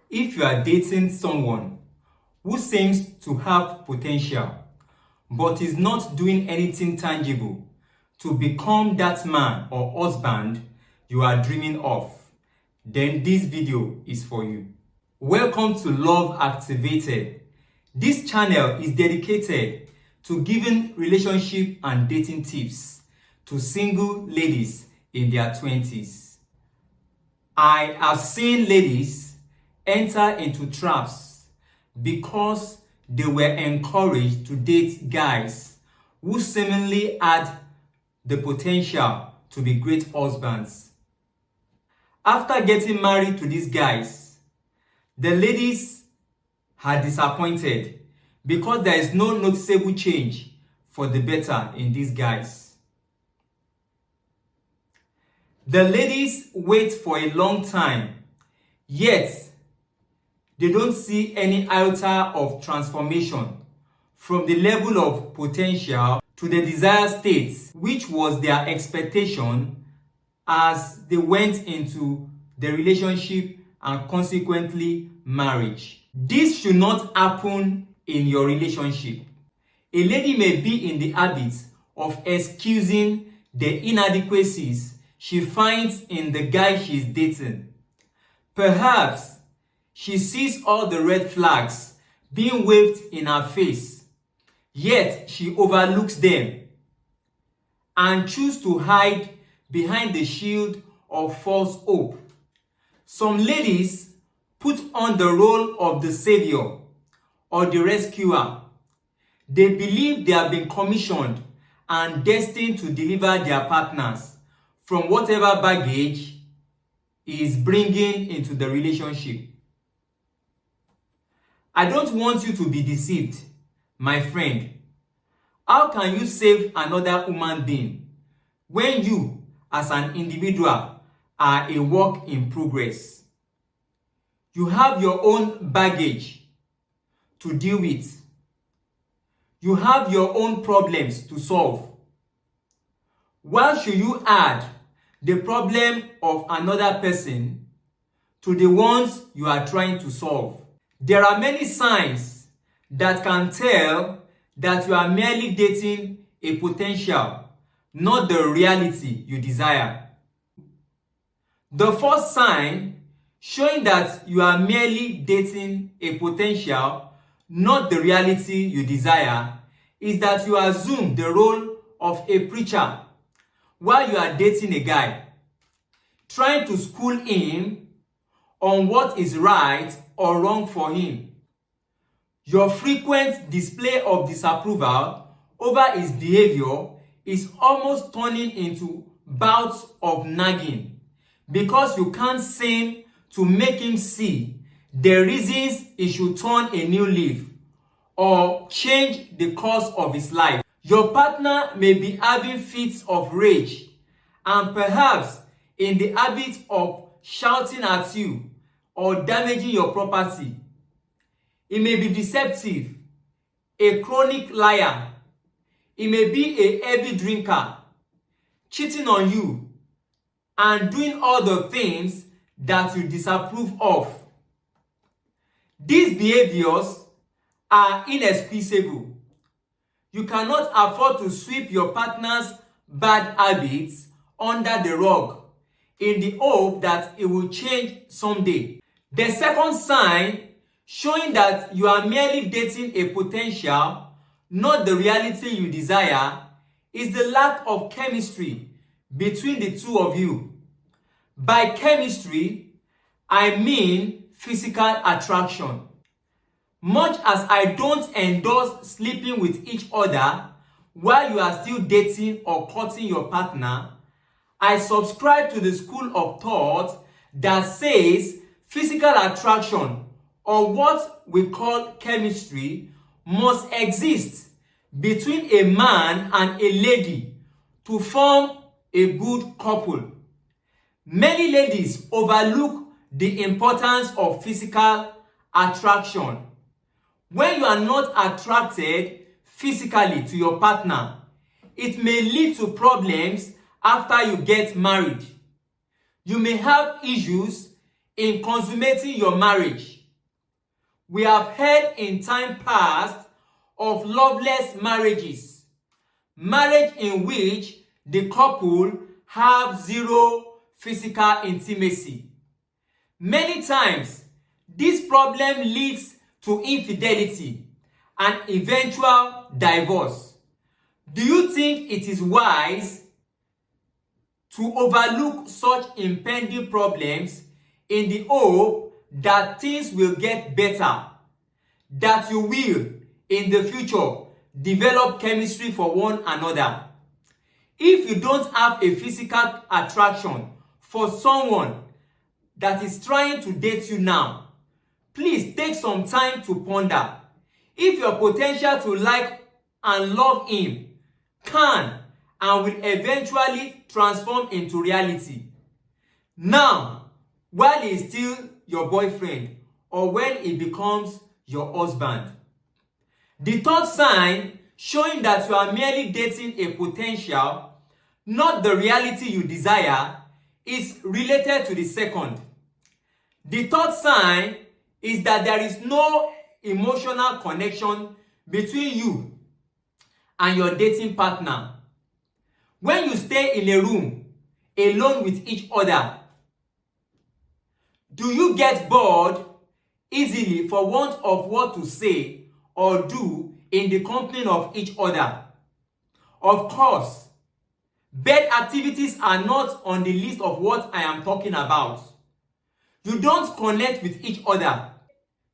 If you are dating someone who seems to have potential but is not doing anything tangible to become that man or husband you are dreaming of, then this video is for you. Welcome to Love Activated. This channel is dedicated to giving relationship and dating tips to single ladies in their 20s. I have seen ladies enter into traps because they were encouraged to date guys who seemingly had the potential to be great husbands. After getting married to these guys, the ladies are disappointed because there is no noticeable change for the better in these guys. The ladies wait for a long time, yet they don't see any iota of transformation from the level of potential to the desired state, which was their expectation as they went into the relationship and consequently marriage. This should not happen in your relationship. A lady may be in the habit of excusing the inadequacies she finds in the guy she's dating. Perhaps she sees all the red flags being waved in her face, yet she overlooks them and chooses to hide behind the shield of false hope. Some ladies put on the role of the savior or the rescuer. They believe they have been commissioned and destined to deliver their partners from whatever baggage he is bringing into the relationship. I don't want you to be deceived, my friend. How can you save another human being when you, as an individual, are a work in progress? You have your own baggage to deal with. You have your own problems to solve. Why should you add the problem of another person to the ones you are trying to solve? There are many signs that can tell that you are merely dating a potential, not the reality you desire. The first sign showing that you are merely dating a potential, not the reality you desire, is that you assume the role of a preacher while you are dating a guy, trying to school him on what is right or wrong for him. Your frequent display of disapproval over his behavior is almost turning into bouts of nagging because you can't seem to make him see the reasons he should turn a new leaf or change the course of his life. Your partner may be having fits of rage and perhaps in the habit of shouting at you or damaging your property. He may be deceptive, a chronic liar. He may be a heavy drinker, cheating on you, and doing all the things that you disapprove of. These behaviors are inexcusable. You cannot afford to sweep your partner's bad habits under the rug in the hope that it will change someday. The second sign showing that you are merely dating a potential, not the reality you desire, is the lack of chemistry between the two of you. By chemistry, I mean physical attraction. Much as I don't endorse sleeping with each other while you are still dating or courting your partner, I subscribe to the school of thought that says physical attraction, or what we call chemistry, must exist between a man and a lady to form a good couple. Many ladies overlook the importance of physical attraction. When you are not attracted physically to your partner, it may lead to problems after you get married. You may have issues in consummating your marriage We have heard in time past of loveless marriages, marriage in which the couple have zero physical intimacy. Many times, this problem leads to infidelity and eventual divorce. Do you think it is wise to overlook such impending problems in the hope that things will get better, that you will, in the future, develop chemistry for one another? If you don't have a physical attraction for someone that is trying to date you now, please take some time to ponder if your potential to like and love him can and will eventually transform into reality. Now, while he is still your boyfriend or when he becomes your husband. The third sign showing that you are merely dating a potential, not the reality you desire, is related to the second. The third sign is that there is no emotional connection between you and your dating partner. When you stay in a room alone with each other, do you get bored easily for want of what to say or do in the company of each other? Of course, bed activities are not on the list of what I am talking about. You don't connect with each other.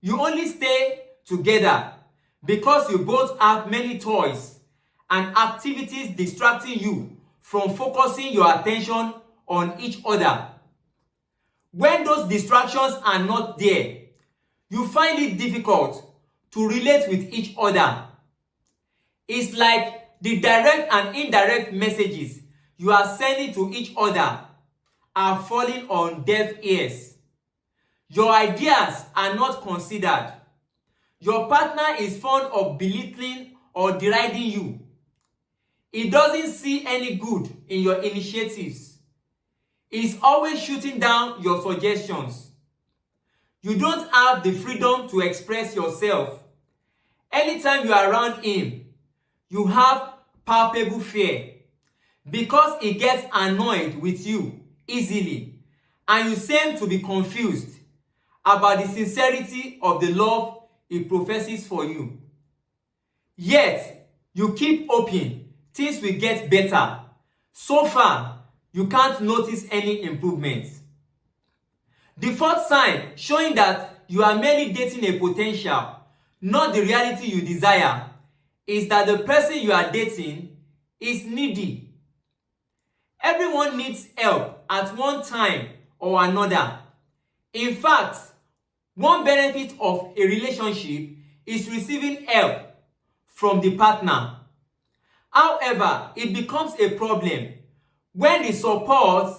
You only stay together because you both have many toys and activities distracting you from focusing your attention on each other. When those distractions are not there, you find it difficult to relate with each other. It's like the direct and indirect messages you are sending to each other are falling on deaf ears. Your ideas are not considered. Your partner is fond of belittling or deriding you. He doesn't see any good in your initiatives. He's always shooting down your suggestions. You don't have the freedom to express yourself. Anytime you are around him, you have palpable fear because he gets annoyed with you easily and you seem to be confused about the sincerity of the love he professes for you. Yet, you keep hoping things will get better. So far, you can't notice any improvements. The fourth sign showing that you are merely dating a potential, not the reality you desire, is that the person you are dating is needy. Everyone needs help at one time or another. In fact, one benefit of a relationship is receiving help from the partner. However, it becomes a problem when the support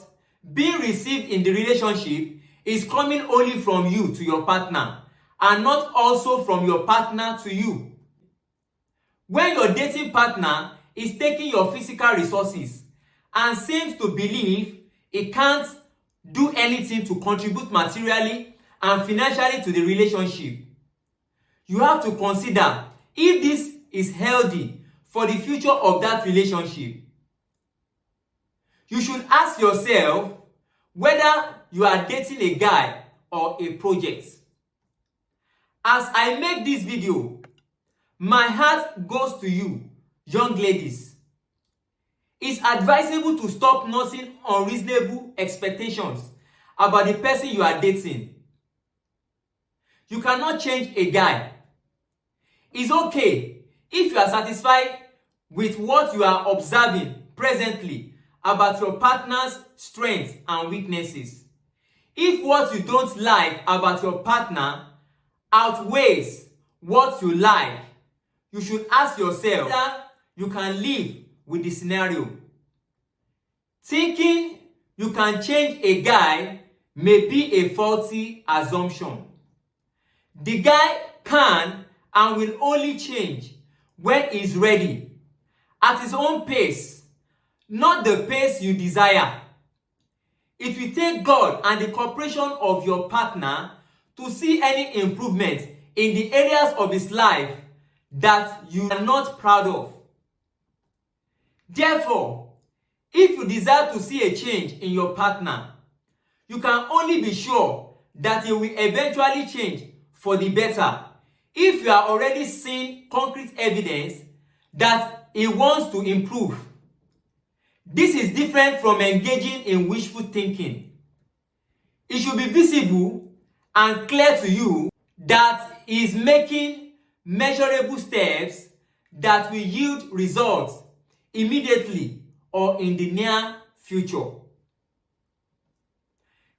being received in the relationship is coming only from you to your partner and not also from your partner to you. When your dating partner is taking your physical resources and seems to believe it can't do anything to contribute materially and financially to the relationship, you have to consider if this is healthy for the future of that relationship. You should ask yourself whether you are dating a guy or a project. As I make this video, my heart goes to you, young ladies. It's advisable to stop nursing unreasonable expectations about the person you are dating. You cannot change a guy. It's okay if you are satisfied with what you are observing presently about your partner's strengths and weaknesses. If what you don't like about your partner outweighs what you like, you should ask yourself whether you can live with the scenario. Thinking you can change a guy may be a faulty assumption. The guy can and will only change when he's ready, at his own pace, not the pace you desire. It will take God and the cooperation of your partner to see any improvement in the areas of his life that you are not proud of. Therefore, if you desire to see a change in your partner, you can only be sure that he will eventually change for the better if you are already seeing concrete evidence that he wants to improve. This is different from engaging in wishful thinking. It should be visible and clear to you that he is making measurable steps that will yield results immediately or in the near future.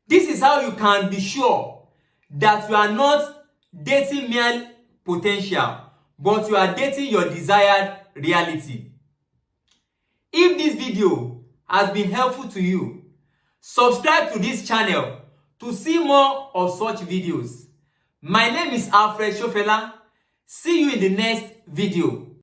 This is how you can be sure that you are not dating mere potential, but you are dating your desired reality. If this video has been helpful to you, subscribe to this channel to see more of such videos. My name is Alfred Shofela. See you in the next video.